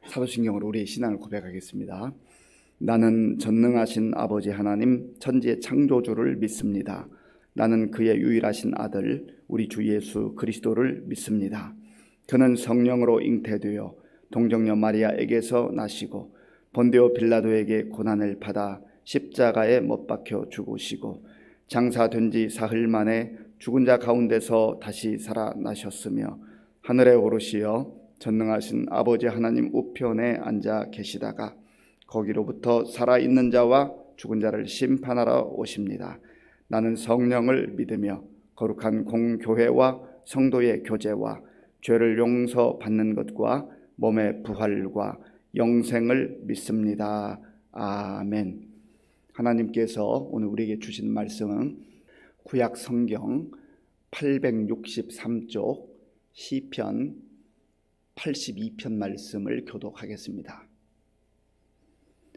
사도신경으로 우리의 신앙을 고백하겠습니다. 나는 전능하신 아버지 하나님 천지의 창조주를 믿습니다. 나는 그의 유일하신 아들 우리 주 예수 그리스도를 믿습니다. 그는 성령으로 잉태되어 동정녀 마리아에게서 나시고 본디오 빌라도에게 고난을 받아 십자가에 못 박혀 죽으시고 장사된 지 사흘 만에 죽은 자 가운데서 다시 살아나셨으며 하늘에 오르시어 전능하신 아버지 하나님 우편에 앉아 계시다가 거기로부터 살아있는 자와 죽은 자를 심판하러 오십니다. 나는 성령을 믿으며 거룩한 공교회와 성도의 교제와 죄를 용서받는 것과 몸의 부활과 영생을 믿습니다. 아멘. 하나님께서 오늘 우리에게 주신 말씀은 구약 성경 863쪽 시편 82편 말씀을 교독하겠습니다.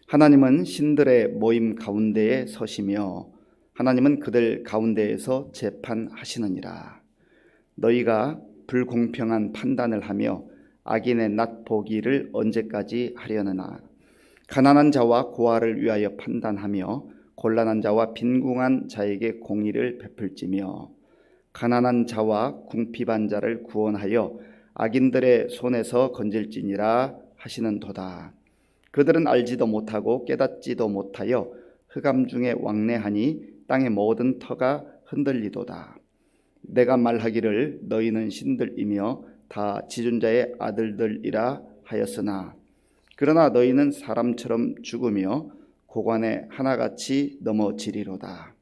하나님은 신들의 모임 가운데에 서시며 하나님은 그들 가운데에서 재판하시느니라. 너희가 불공평한 판단을 하며 악인의 낫보기를 언제까지 하려느냐. 가난한 자와 고아를 위하여 판단하며 곤란한 자와 빈궁한 자에게 공의를 베풀지며 가난한 자와 궁핍한 자를 구원하여 악인들의 손에서 건질지니라 하시는도다. 그들은 알지도 못하고 깨닫지도 못하여 흑암 중에 왕래하니 땅의 모든 터가 흔들리도다. 내가 말하기를 너희는 신들이며 다 지존자의 아들들이라 하였으나 그러나 너희는 사람처럼 죽으며 고관에 하나같이 넘어지리로다.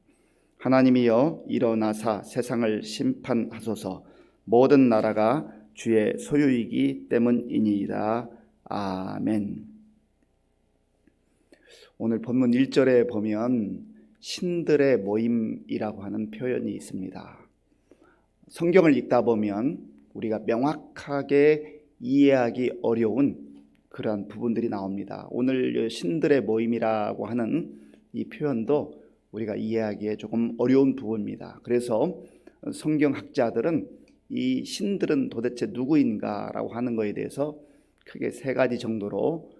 하나님이여 일어나사 세상을 심판하소서. 모든 나라가 주의 소유이기 때문이니이다. 아멘. 오늘 본문 1절에 보면 신들의 모임이라고 하는 표현이 있습니다. 성경을 읽다 보면 우리가 명확하게 이해하기 어려운 그러한 부분들이 나옵니다. 오늘 신들의 모임이라고 하는 이 표현도 우리가 이해하기에 조금 어려운 부분입니다. 그래서 성경학자들은 이 신들은 도대체 누구인가라고 하는 것에 대해서 크게 세 가지 정도로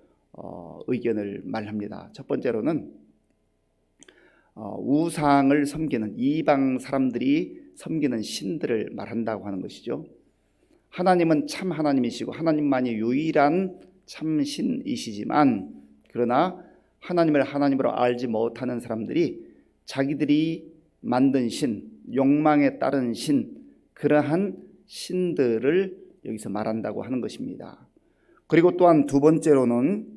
의견을 말합니다. 첫 번째로는 우상을 섬기는 이방 사람들이 섬기는 신들을 말한다고 하는 것이죠. 하나님은 참 하나님이시고 하나님만이 유일한 참 신이시지만 그러나 하나님을 하나님으로 알지 못하는 사람들이 자기들이 만든 신, 욕망에 따른 신, 그러한 신들을 여기서 말한다고 하는 것입니다. 그리고 또한 두 번째로는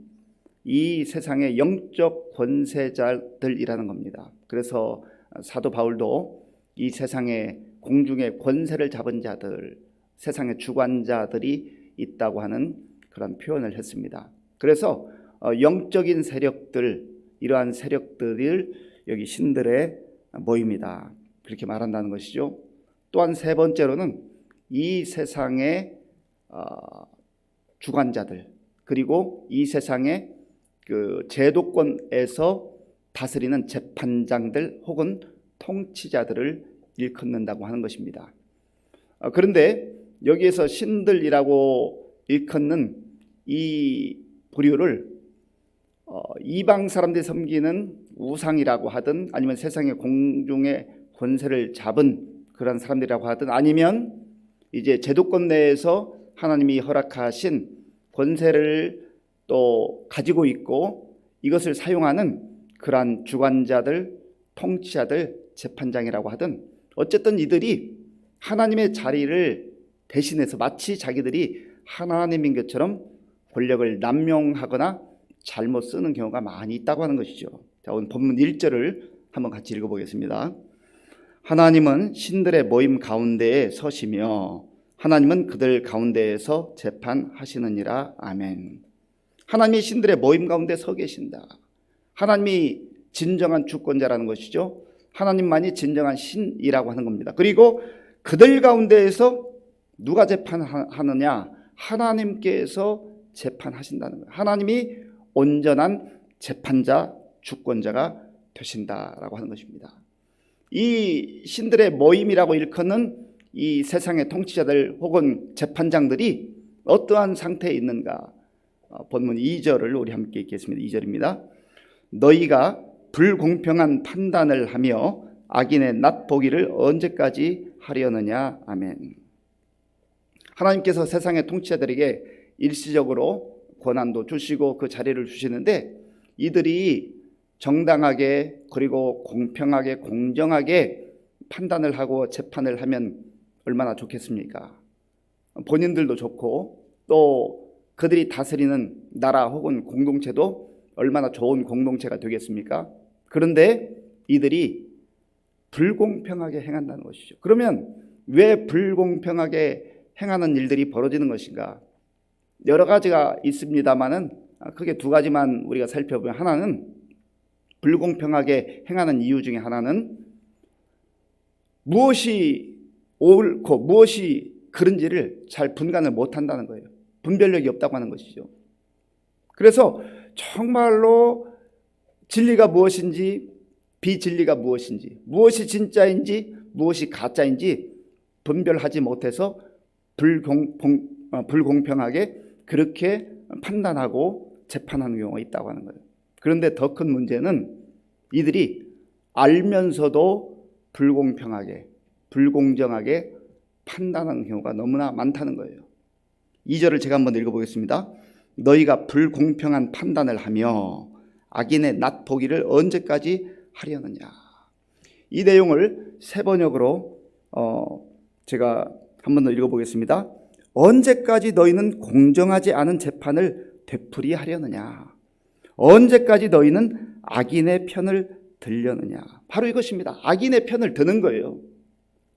이 세상의 영적 권세자들이라는 겁니다. 그래서 사도 바울도 이 세상의 공중의 권세를 잡은 자들, 세상의 주관자들이 있다고 하는 그런 표현을 했습니다. 그래서 영적인 세력들, 이러한 세력들을 여기 신들의 모임이다, 그렇게 말한다는 것이죠. 또한 세 번째로는 이 세상의 주관자들, 그리고 이 세상의 그 제도권에서 다스리는 재판장들 혹은 통치자들을 일컫는다고 하는 것입니다. 그런데 여기에서 신들이라고 일컫는 이 부류를 이방 사람들이 섬기는 우상이라고 하든 아니면 세상의 공중의 권세를 잡은 그런 사람들이라고 하든 아니면 이제 제도권 내에서 하나님이 허락하신 권세를 또 가지고 있고 이것을 사용하는 그러한 주관자들, 통치자들, 재판장이라고 하든 어쨌든 이들이 하나님의 자리를 대신해서 마치 자기들이 하나님인 것처럼 권력을 남용하거나 잘못 쓰는 경우가 많이 있다고 하는 것이죠. 자, 오늘 본문 1절을 한번 같이 읽어보겠습니다. 하나님은 신들의 모임 가운데에 서시며 하나님은 그들 가운데에서 재판하시느니라. 아멘. 하나님이 신들의 모임 가운데 서 계신다. 하나님이 진정한 주권자라는 것이죠. 하나님만이 진정한 신이라고 하는 겁니다. 그리고 그들 가운데에서 누가 재판하느냐? 하나님께서 재판하신다는 거예요. 하나님이 온전한 재판자, 주권자가 되신다라고 하는 것입니다. 이 신들의 모임이라고 일컫는 이 세상의 통치자들 혹은 재판장들이 어떠한 상태에 있는가? 본문 2절을 우리 함께 읽겠습니다. 2절입니다. 너희가 불공평한 판단을 하며 악인의 낫보기를 언제까지 하려느냐. 아멘. 하나님께서 세상의 통치자들에게 일시적으로 권한도 주시고 그 자리를 주시는데 이들이 정당하게 그리고 공평하게 공정하게 판단을 하고 재판을 하면 얼마나 좋겠습니까? 본인들도 좋고 또 그들이 다스리는 나라 혹은 공동체도 얼마나 좋은 공동체가 되겠습니까? 그런데 이들이 불공평하게 행한다는 것이죠. 그러면 왜 불공평하게 행하는 일들이 벌어지는 것인가? 여러 가지가 있습니다만은 크게 두 가지만 우리가 살펴보면, 하나는 불공평하게 행하는 이유 중에 하나는 무엇이 옳고 무엇이 그른지를 잘 분간을 못한다는 거예요. 분별력이 없다고 하는 것이죠. 그래서 정말로 진리가 무엇인지 비진리가 무엇인지, 무엇이 진짜인지 무엇이 가짜인지 분별하지 못해서 불공평하게 그렇게 판단하고 재판하는 경우가 있다고 하는 거예요. 그런데 더 큰 문제는 이들이 알면서도 불공평하게 불공정하게 판단하는 경우가 너무나 많다는 거예요. 2절을 제가 한번 읽어보겠습니다. 너희가 불공평한 판단을 하며 악인의 낫보기를 언제까지 하려느냐. 이 내용을 세 번역으로 제가 한 번 더 읽어보겠습니다. 언제까지 너희는 공정하지 않은 재판을 되풀이하려느냐. 언제까지 너희는 악인의 편을 들려느냐. 바로 이것입니다. 악인의 편을 드는 거예요.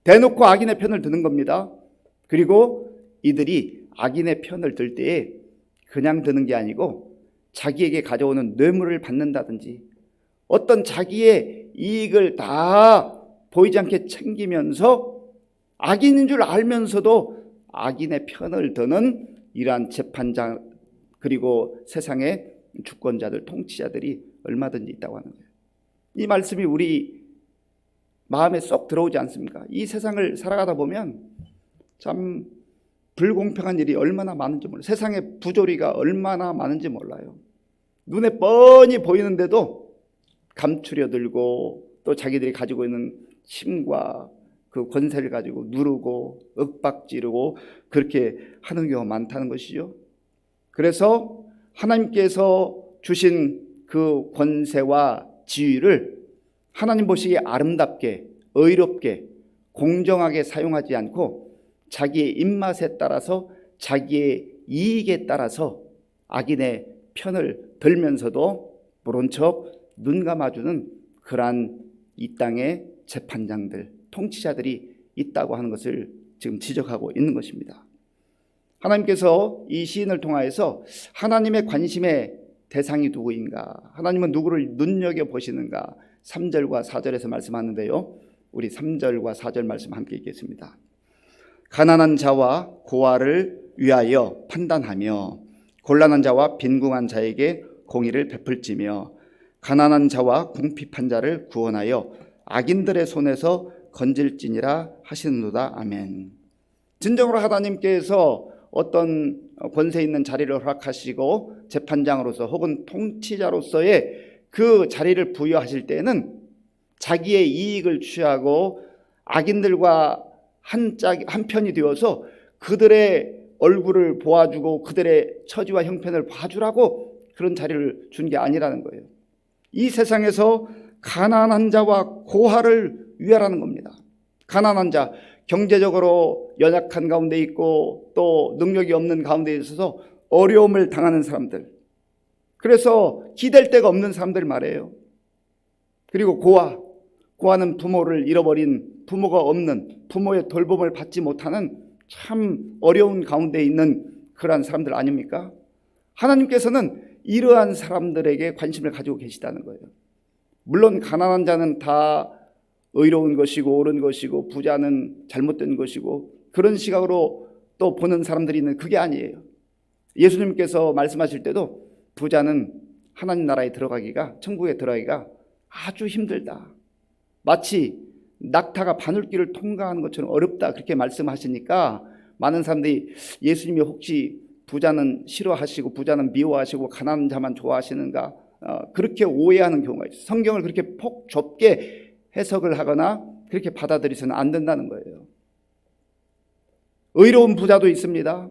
대놓고 악인의 편을 드는 겁니다. 그리고 이들이 악인의 편을 들 때에 그냥 드는 게 아니고 자기에게 가져오는 뇌물을 받는다든지 어떤 자기의 이익을 다 보이지 않게 챙기면서 악인인 줄 알면서도 악인의 편을 드는 이러한 재판장 그리고 세상의 주권자들, 통치자들이 얼마든지 있다고 하는 거예요. 이 말씀이 우리 마음에 쏙 들어오지 않습니까? 이 세상을 살아가다 보면 참 불공평한 일이 얼마나 많은지 몰라요. 세상의 부조리가 얼마나 많은지 몰라요. 눈에 뻔히 보이는데도 감추려 들고 또 자기들이 가지고 있는 힘과 그 권세를 가지고 누르고 윽박지르고 그렇게 하는 경우가 많다는 것이죠. 그래서 하나님께서 주신 그 권세와 지위를 하나님 보시기에 아름답게 의롭게 공정하게 사용하지 않고 자기의 입맛에 따라서 자기의 이익에 따라서 악인의 편을 들면서도 모른 척 눈 감아주는 그러한 이 땅의 재판장들, 통치자들이 있다고 하는 것을 지금 지적하고 있는 것입니다. 하나님께서 이 시인을 통하여서 하나님의 관심의 대상이 누구인가, 하나님은 누구를 눈여겨보시는가 3절과 4절에서 말씀하는데요. 우리 3절과 4절 말씀 함께 읽겠습니다. 가난한 자와 고아를 위하여 판단하며 곤란한 자와 빈궁한 자에게 공의를 베풀지며 가난한 자와 궁핍한 자를 구원하여 악인들의 손에서 건질지니라 하시는도다. 아멘. 진정으로 하나님께서 어떤 권세 있는 자리를 허락하시고 재판장으로서 혹은 통치자로서의 그 자리를 부여하실 때에는 자기의 이익을 취하고 악인들과 한편이 되어서 그들의 얼굴을 보아주고 그들의 처지와 형편을 봐주라고 그런 자리를 준 게 아니라는 거예요. 이 세상에서 가난한 자와 고아를 위하라는 겁니다. 가난한 자, 경제적으로 연약한 가운데 있고 또 능력이 없는 가운데 있어서 어려움을 당하는 사람들, 그래서 기댈 데가 없는 사람들 말이에요. 그리고 고아는 부모를 잃어버린, 부모가 없는, 부모의 돌봄을 받지 못하는 참 어려운 가운데 있는 그러한 사람들 아닙니까? 하나님께서는 이러한 사람들에게 관심을 가지고 계시다는 거예요. 물론 가난한 자는 다 의로운 것이고 옳은 것이고 부자는 잘못된 것이고 그런 시각으로 또 보는 사람들이 있는, 그게 아니에요. 예수님께서 말씀하실 때도 부자는 하나님 나라에 들어가기가, 천국에 들어가기가 아주 힘들다, 마치 낙타가 바늘길을 통과하는 것처럼 어렵다, 그렇게 말씀하시니까 많은 사람들이 예수님이 혹시 부자는 싫어하시고 부자는 미워하시고 가난한 자만 좋아하시는가, 그렇게 오해하는 경우가 있어요. 성경을 그렇게 폭 좁게 해석을 하거나 그렇게 받아들이서는 안 된다는 거예요. 의로운 부자도 있습니다.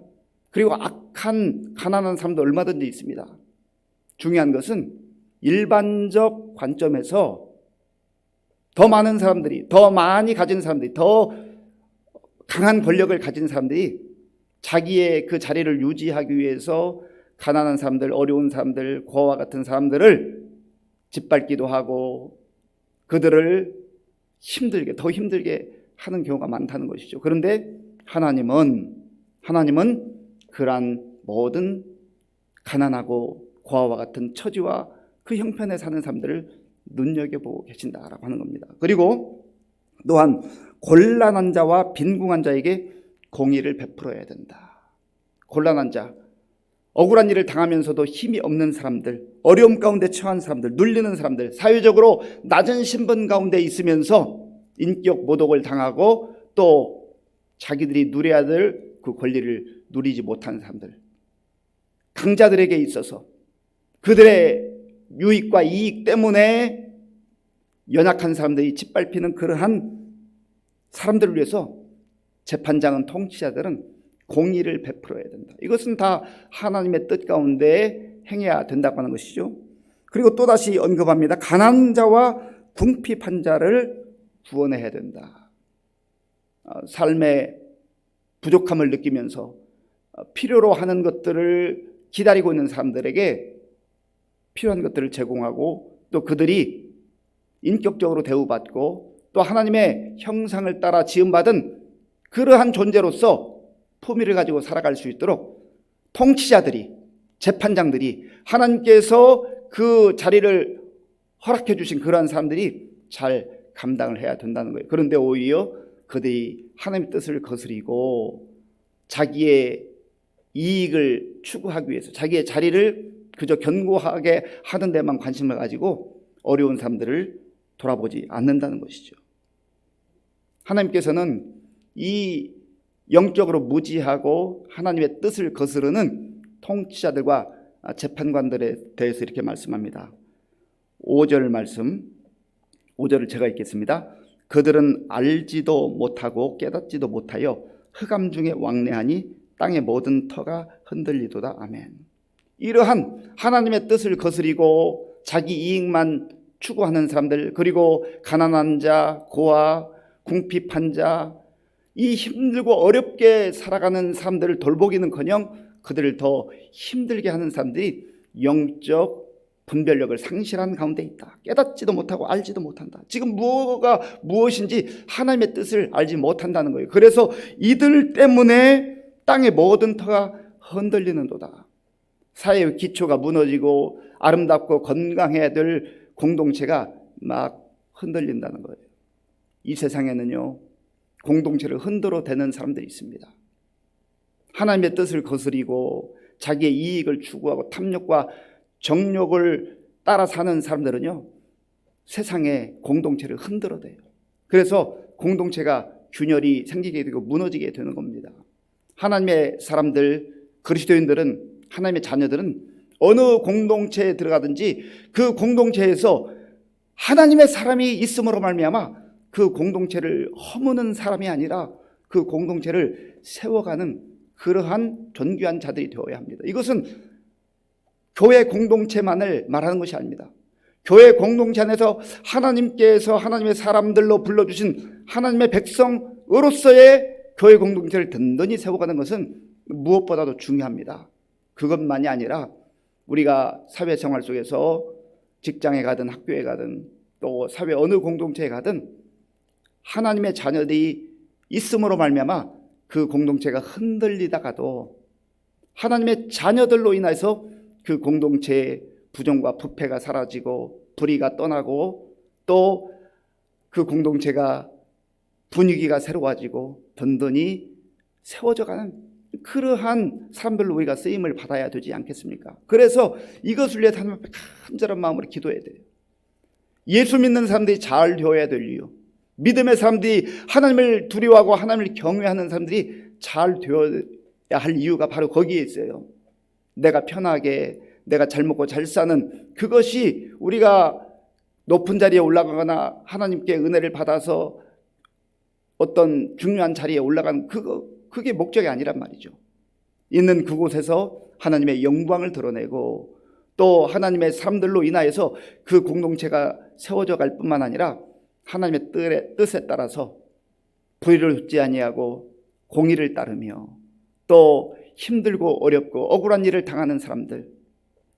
그리고 악한 가난한 사람도 얼마든지 있습니다. 중요한 것은 일반적 관점에서 더 많은 사람들이, 더 많이 가진 사람들이, 더 강한 권력을 가진 사람들이 자기의 그 자리를 유지하기 위해서 가난한 사람들, 어려운 사람들, 고아와 같은 사람들을 짓밟기도 하고 그들을 더 힘들게 하는 경우가 많다는 것이죠. 그런데 하나님은 그러한 모든 가난하고 고아와 같은 처지와 그 형편에 사는 사람들을 눈여겨보고 계신다라고 하는 겁니다. 그리고 또한 곤란한 자와 빈궁한 자에게 공의를 베풀어야 된다. 곤란한 자, 억울한 일을 당하면서도 힘이 없는 사람들, 어려움 가운데 처한 사람들, 눌리는 사람들, 사회적으로 낮은 신분 가운데 있으면서 인격 모독을 당하고 또 자기들이 누려야 될 그 권리를 누리지 못하는 사람들, 강자들에게 있어서 그들의 유익과 이익 때문에 연약한 사람들이 짓밟히는 그러한 사람들을 위해서 재판장은, 통치자들은 공의를 베풀어야 된다. 이것은 다 하나님의 뜻 가운데 행해야 된다고 하는 것이죠. 그리고 또다시 언급합니다. 가난한 자와 궁핍한 자를 구원해야 된다. 삶의 부족함을 느끼면서 필요로 하는 것들을 기다리고 있는 사람들에게 필요한 것들을 제공하고 또 그들이 인격적으로 대우받고 또 하나님의 형상을 따라 지음받은 그러한 존재로서 품위를 가지고 살아갈 수 있도록 통치자들이, 재판장들이, 하나님께서 그 자리를 허락해 주신 그러한 사람들이 잘 감당을 해야 된다는 거예요. 그런데 오히려 그들이 하나님의 뜻을 거스리고 자기의 이익을 추구하기 위해서 자기의 자리를 그저 견고하게 하는 데만 관심을 가지고 어려운 사람들을 돌아보지 않는다는 것이죠. 하나님께서는 이 영적으로 무지하고 하나님의 뜻을 거스르는 통치자들과 재판관들에 대해서 이렇게 말씀합니다. 5절 말씀, 5절을 제가 읽겠습니다. 그들은 알지도 못하고 깨닫지도 못하여 흑암 중에 왕래하니 땅의 모든 터가 흔들리도다. 아멘. 이러한 하나님의 뜻을 거스리고 자기 이익만 추구하는 사람들, 그리고 가난한 자, 고아, 궁핍한 자, 이 힘들고 어렵게 살아가는 사람들을 돌보기는커녕 그들을 더 힘들게 하는 사람들이 영적 분별력을 상실한 가운데 있다. 깨닫지도 못하고 알지도 못한다. 지금 무엇가 무엇인지 하나님의 뜻을 알지 못한다는 거예요. 그래서 이들 때문에 땅의 모든 터가 흔들리는도다. 사회의 기초가 무너지고 아름답고 건강해야 될 공동체가 막 흔들린다는 거예요. 이 세상에는요, 공동체를 흔들어 대는 사람들이 있습니다. 하나님의 뜻을 거스리고 자기의 이익을 추구하고 탐욕과 정욕을 따라 사는 사람들은요, 세상의 공동체를 흔들어 대요. 그래서 공동체가 균열이 생기게 되고 무너지게 되는 겁니다. 하나님의 사람들, 그리스도인들은, 하나님의 자녀들은 어느 공동체에 들어가든지 그 공동체에서 하나님의 사람이 있음으로 말미암아 그 공동체를 허무는 사람이 아니라 그 공동체를 세워가는 그러한 존귀한 자들이 되어야 합니다. 이것은 교회 공동체만을 말하는 것이 아닙니다. 교회 공동체 안에서 하나님께서 하나님의 사람들로 불러주신 하나님의 백성으로서의 교회 공동체를 든든히 세워가는 것은 무엇보다도 중요합니다. 그것만이 아니라 우리가 사회생활 속에서 직장에 가든 학교에 가든 또 사회 어느 공동체에 가든 하나님의 자녀들이 있음으로 말미암아 그 공동체가 흔들리다가도 하나님의 자녀들로 인해서 그 공동체의 부정과 부패가 사라지고 불의가 떠나고 또 그 공동체가 분위기가 새로워지고 든든히 세워져가는 그러한 사람들로 우리가 쓰임을 받아야 되지 않겠습니까? 그래서 이것을 위해 하나님 앞에 간절한 마음으로 기도해야 돼요. 예수 믿는 사람들이 잘 되어야 될 이유, 믿음의 사람들이 하나님을 두려워하고 하나님을 경외하는 사람들이 잘 되어야 할 이유가 바로 거기에 있어요. 내가 편하게, 내가 잘 먹고 잘 사는 그것이 우리가 높은 자리에 올라가거나 하나님께 은혜를 받아서 어떤 중요한 자리에 올라가는 그게 목적이 아니란 말이죠. 있는 그곳에서 하나님의 영광을 드러내고 또 하나님의 사람들로 인하여서 그 공동체가 세워져 갈 뿐만 아니라 하나님의 뜻에 따라서 불의를 좇지 아니하고 공의를 따르며 또 힘들고 어렵고 억울한 일을 당하는 사람들,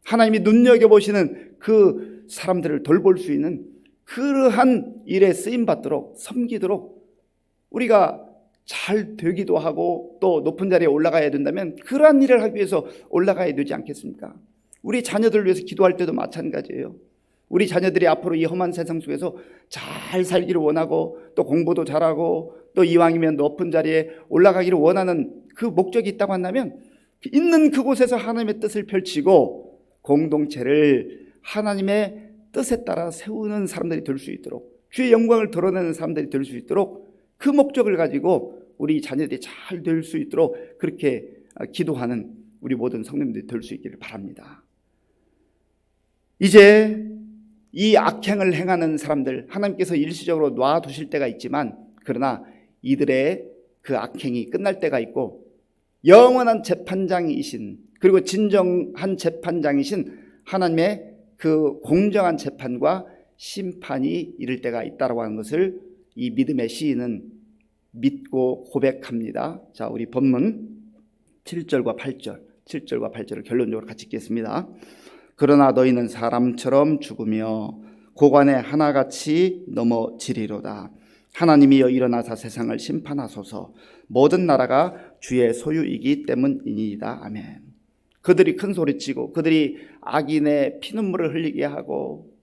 하나님이 눈여겨보시는 그 사람들을 돌볼 수 있는 그러한 일에 쓰임받도록 섬기도록 우리가 잘 되기도 하고 또 높은 자리에 올라가야 된다면 그러한 일을 하기 위해서 올라가야 되지 않겠습니까? 우리 자녀들을 위해서 기도할 때도 마찬가지예요. 우리 자녀들이 앞으로 이 험한 세상 속에서 잘 살기를 원하고 또 공부도 잘하고 또 이왕이면 높은 자리에 올라가기를 원하는 그 목적이 있다고 한다면 있는 그곳에서 하나님의 뜻을 펼치고 공동체를 하나님의 뜻에 따라 세우는 사람들이 될 수 있도록 주의 영광을 드러내는 사람들이 될 수 있도록 그 목적을 가지고 우리 자녀들이 잘 될 수 있도록 그렇게 기도하는 우리 모든 성도님들이 될 수 있기를 바랍니다. 이제 이 악행을 행하는 사람들 하나님께서 일시적으로 놔두실 때가 있지만 그러나 이들의 그 악행이 끝날 때가 있고 영원한 재판장이신 그리고 진정한 재판장이신 하나님의 그 공정한 재판과 심판이 이를 때가 있다라고 하는 것을 이 믿음의 시인은 믿고 고백합니다. 자, 우리 본문 7절과 8절을 결론적으로 같이 읽겠습니다. 그러나 너희는 사람처럼 죽으며 고관에 하나같이 넘어지리로다. 하나님이여 일어나사 세상을 심판하소서. 모든 나라가 주의 소유이기 때문이니이다. 아멘. 그들이 큰 소리치고 그들이 악인의 피눈물을 흘리게 하고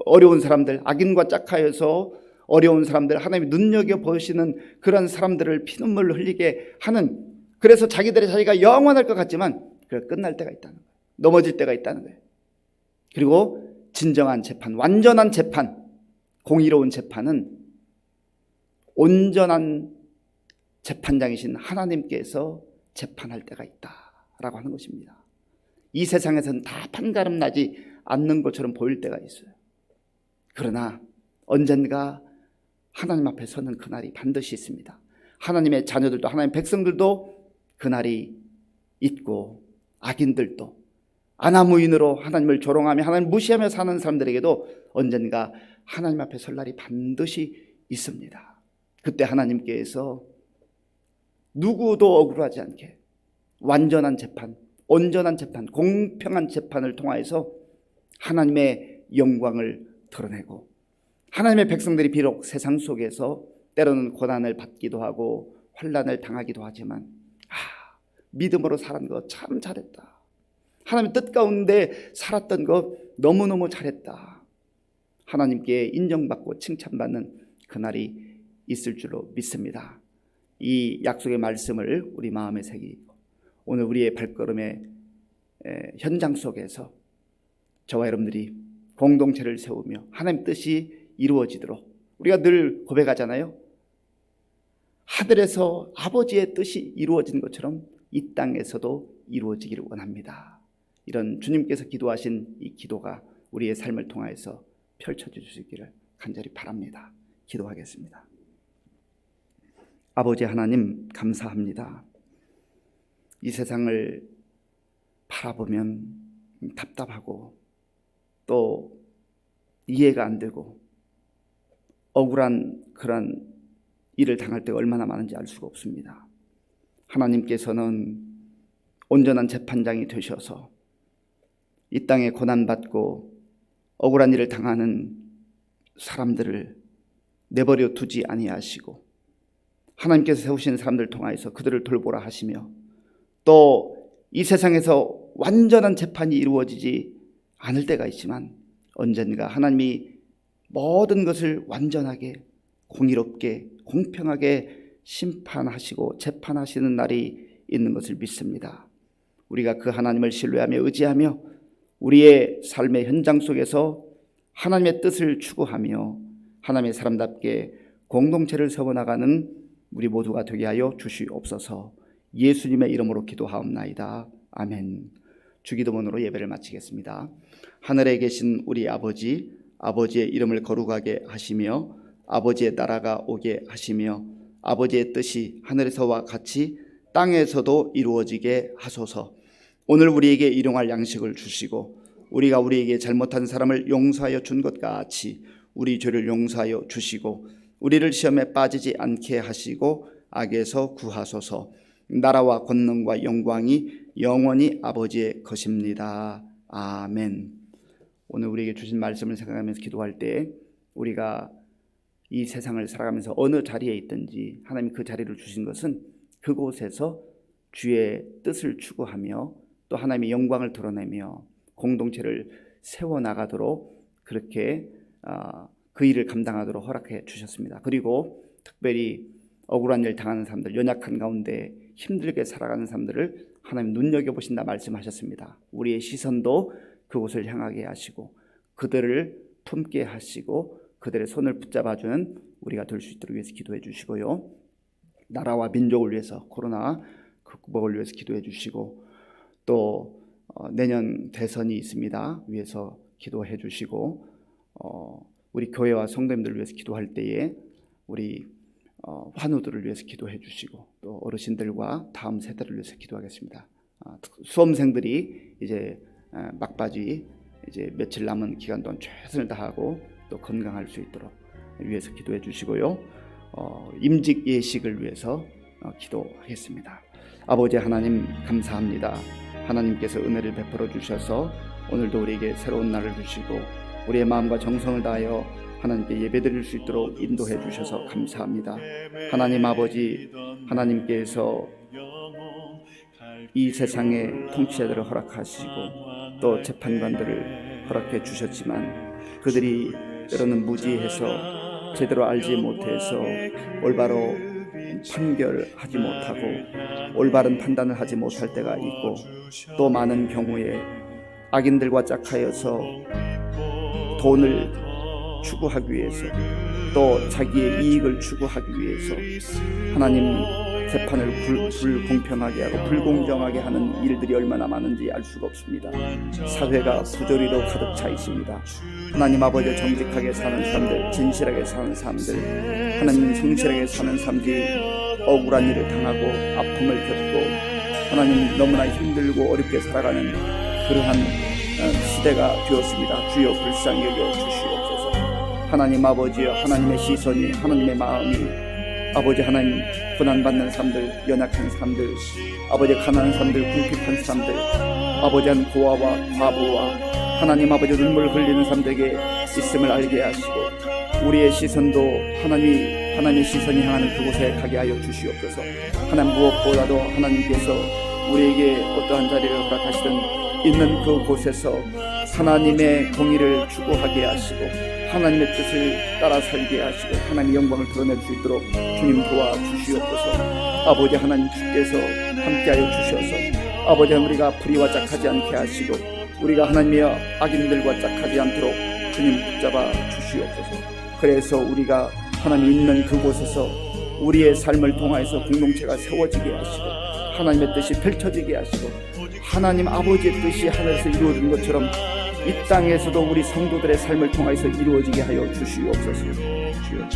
어려운 사람들, 악인과 짝하여서 어려운 사람들, 하나님이 눈여겨보시는 그런 사람들을 피눈물을 흘리게 하는, 그래서 자기가 영원할 것 같지만 끝날 때가 있다는 거예요. 넘어질 때가 있다는 거예요. 그리고 진정한 재판, 완전한 재판, 공의로운 재판은 온전한 재판장이신 하나님께서 재판할 때가 있다라고 하는 것입니다. 이 세상에서는 다 판가름 나지 않는 것처럼 보일 때가 있어요. 그러나 언젠가 하나님 앞에 서는 그날이 반드시 있습니다. 하나님의 자녀들도 하나님의 백성들도 그날이 있고 악인들도 아나무인으로 하나님을 조롱하며 하나님을 무시하며 사는 사람들에게도 언젠가 하나님 앞에 설 날이 반드시 있습니다. 그때 하나님께서 누구도 억울하지 않게 완전한 재판, 온전한 재판, 공평한 재판을 통하여서 하나님의 영광을 드러내고 하나님의 백성들이 비록 세상 속에서 때로는 고난을 받기도 하고 환난을 당하기도 하지만 믿음으로 살은 거 참 잘했다. 하나님의 뜻 가운데 살았던 거 너무너무 잘했다. 하나님께 인정받고 칭찬받는 그날이 있을 줄로 믿습니다. 이 약속의 말씀을 우리 마음에 새기고 오늘 우리의 발걸음의 현장 속에서 저와 여러분들이 공동체를 세우며 하나님 뜻이 이루어지도록 우리가 늘 고백하잖아요. 하늘에서 아버지의 뜻이 이루어진 것처럼 이 땅에서도 이루어지기를 원합니다. 이런 주님께서 기도하신 이 기도가 우리의 삶을 통하여서 펼쳐주시기를 간절히 바랍니다. 기도하겠습니다. 아버지 하나님 감사합니다. 이 세상을 바라보면 답답하고 또 이해가 안 되고 억울한 그런 일을 당할 때가 얼마나 많은지 알 수가 없습니다. 하나님께서는 온전한 재판장이 되셔서 이 땅에 고난받고 억울한 일을 당하는 사람들을 내버려 두지 아니하시고 하나님께서 세우신 사람들을 통하여서 그들을 돌보라 하시며 또 이 세상에서 완전한 재판이 이루어지지 않을 때가 있지만 언젠가 하나님이 모든 것을 완전하게 공의롭게 공평하게 심판하시고 재판하시는 날이 있는 것을 믿습니다. 우리가 그 하나님을 신뢰하며 의지하며 우리의 삶의 현장 속에서 하나님의 뜻을 추구하며 하나님의 사람답게 공동체를 세워나가는 우리 모두가 되게 하여 주시옵소서. 예수님의 이름으로 기도하옵나이다. 아멘. 주기도문으로 예배를 마치겠습니다. 하늘에 계신 우리 아버지, 아버지의 이름을 거룩하게 하시며 아버지의 나라가 오게 하시며 아버지의 뜻이 하늘에서와 같이 땅에서도 이루어지게 하소서. 오늘 우리에게 일용할 양식을 주시고 우리가 우리에게 잘못한 사람을 용서하여 준 것 같이 우리 죄를 용서하여 주시고 우리를 시험에 빠지지 않게 하시고 악에서 구하소서. 나라와 권능과 영광이 영원히 아버지의 것입니다. 아멘. 오늘 우리에게 주신 말씀을 생각하면서 기도할 때 우리가 이 세상을 살아가면서 어느 자리에 있든지 하나님이 그 자리를 주신 것은 그곳에서 주의 뜻을 추구하며 또 하나님의 영광을 드러내며 공동체를 세워나가도록 그렇게 그 일을 감당하도록 허락해 주셨습니다. 그리고 특별히 억울한 일 당하는 사람들, 연약한 가운데 힘들게 살아가는 사람들을 하나님 눈여겨보신다 말씀하셨습니다. 우리의 시선도 그곳을 향하게 하시고 그들을 품게 하시고 그들의 손을 붙잡아주는 우리가 될 수 있도록 위해서 기도해 주시고요. 나라와 민족을 위해서 코로나 극복을 위해서 기도해 주시고 또 내년 대선이 있습니다. 위해서 기도해 주시고 우리 교회와 성도님들을 위해서 기도할 때에 우리 환우들을 위해서 기도해 주시고 또 어르신들과 다음 세대를 위해서 기도하겠습니다. 수험생들이 이제 막바지 이제 며칠 남은 기간 동안 최선을 다하고 또 건강할 수 있도록 위해서 기도해 주시고요. 임직 예식을 위해서 기도하겠습니다. 아버지 하나님 감사합니다. 하나님께서 은혜를 베풀어 주셔서 오늘도 우리에게 새로운 날을 주시고 우리의 마음과 정성을 다하여 하나님께 예배드릴 수 있도록 인도해 주셔서 감사합니다. 하나님 아버지, 하나님께서 이 세상의 통치자들을 허락하시고 또 재판관들을 허락해 주셨지만 그들이 때로는 무지해서 제대로 알지 못해서 올바로 판결하지 못하고 올바른 판단을 하지 못할 때가 있고 또 많은 경우에 악인들과 짝하여서 돈을 추구하기 위해서 또 자기의 이익을 추구하기 위해서 하나님 재판을 불공평하게 하고 불공정하게 하는 일들이 얼마나 많은지 알 수가 없습니다. 사회가 부조리로 가득 차 있습니다. 하나님 아버지 정직하게 사는 사람들, 진실하게 사는 사람들, 하나님 성실하게 사는 사람들이 억울한 일을 당하고 아픔을 겪고 하나님 너무나 힘들고 어렵게 살아가는 그러한 시대가 되었습니다. 주여 불쌍히 여겨 주시옵소서. 하나님 아버지여, 하나님의 시선이, 하나님의 마음이 아버지 하나님 고난받는 사람들, 연약한 사람들, 아버지 가난한 사람들, 궁핍한 사람들, 아버지 한 고아와 과부와 하나님 아버지 눈물 흘리는 사람들에게 있음을 알게 하시고 우리의 시선도 하나님의 시선이 향하는 그곳에 가게 하여 주시옵소서. 하나님 무엇보다도 하나님께서 우리에게 어떠한 자리를 허락하시든 있는 그곳에서 하나님의 공의를 추구하게 하시고 하나님의 뜻을 따라 살게 하시고 하나님의 영광을 드러낼 수 있도록 주님 도와주시옵소서. 아버지 하나님 주께서 함께하여 주셔서 아버지 우리가 불의와 짝하지 않게 하시고 우리가 하나님의 악인들과 짝하지 않도록 주님 붙잡아 주시옵소서. 그래서 우리가 하나님 있는 그곳에서 우리의 삶을 통하여서 공동체가 세워지게 하시고 하나님의 뜻이 펼쳐지게 하시고 하나님 아버지의 뜻이 하늘에서 이루어진 것처럼 이 땅에서도 우리 성도들의 삶을 통하여서 이루어지게 하여 주시옵소서. 주여.